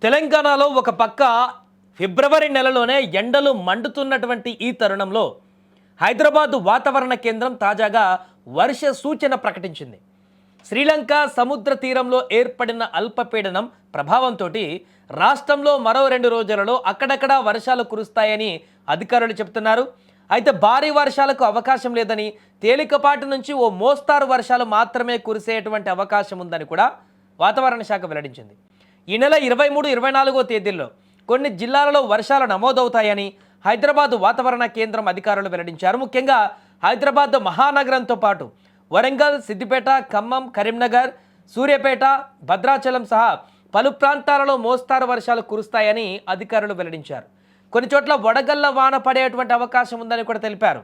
తెలంగాణలో ఒక పక్క ఫిబ్రవరి నెలలోనే ఎండలు మండుతున్నటువంటి ఈ తరుణంలో హైదరాబాద్ వాతావరణ కేంద్రం తాజాగా వర్ష సూచన ప్రకటించింది. శ్రీలంక సముద్ర తీరంలో ఏర్పడిన అల్పపీడనం ప్రభావంతో రాష్ట్రంలో మరో 2 రోజులలో అక్కడక్కడ వర్షాలు కురుస్తాయని అధికారులు చెబుతున్నారు. అయితే భారీ వర్షాలకు అవకాశం లేదని, తేలికపాటి నుంచి ఓ మోస్తారు వర్షాలు మాత్రమే కురిసేటువంటి అవకాశం ఉందని కూడా వాతావరణ శాఖ వెల్లడించింది. ఈ నెల 23, 24వ తేదీల్లో కొన్ని జిల్లాలలో వర్షాలు నమోదవుతాయని హైదరాబాద్ వాతావరణ కేంద్రం అధికారులు వెల్లడించారు. ముఖ్యంగా హైదరాబాద్ మహానగరంతో పాటు వరంగల్, సిద్దిపేట, ఖమ్మం, కరీంనగర్, సూర్యాపేట, భద్రాచలం సహా పలు ప్రాంతాలలో మోస్తారు వర్షాలు కురుస్తాయని అధికారులు వెల్లడించారు. కొన్ని చోట్ల వడగళ్ల వాన పడేటువంటి అవకాశం ఉందని కూడా తెలిపారు.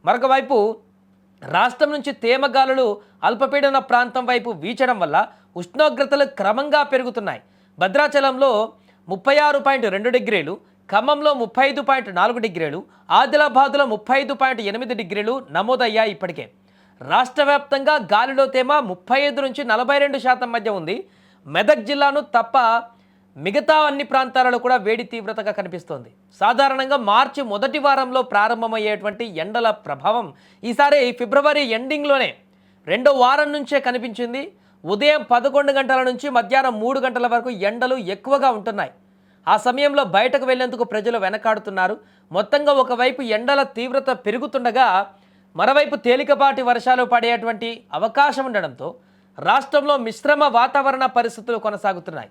మరొక వైపు రాష్ట్రం నుంచి తేమగాలులు అల్పపీడన ప్రాంతం వైపు వీచడం వల్ల ఉష్ణోగ్రతలు క్రమంగా పెరుగుతున్నాయి. భద్రాచలంలో 36.2 డిగ్రీలు, ఖమ్మంలో 35.4 డిగ్రీలు, ఆదిలాబాద్లో 35.8 డిగ్రీలు నమోదయ్యాయి. ఇప్పటికే రాష్ట్ర వ్యాప్తంగా గాలిలో తేమ 35 నుంచి 42% మధ్య ఉంది. మెదక్ జిల్లాను తప్ప మిగతా అన్ని ప్రాంతాలలో కూడా వేడి తీవ్రతగా కనిపిస్తోంది. సాధారణంగా మార్చి మొదటి వారంలో ప్రారంభమయ్యేటువంటి ఎండల ప్రభావం ఈసారి ఫిబ్రవరి ఎండింగ్లోనే 2వ వారం నుంచే కనిపించింది. ఉదయం 11 గంటల నుంచి మధ్యాహ్నం 3 గంటల వరకు ఎండలు ఎక్కువగా ఉంటున్నాయి. ఆ సమయంలో బయటకు వెళ్లేందుకు ప్రజలు వెనకాడుతున్నారు. మొత్తంగా ఒకవైపు ఎండల తీవ్రత పెరుగుతుండగా మరోవైపు తేలికపాటి వర్షాలు పడేటువంటి అవకాశం ఉండడంతో రాష్ట్రంలో మిశ్రమ వాతావరణ పరిస్థితులు కొనసాగుతున్నాయి.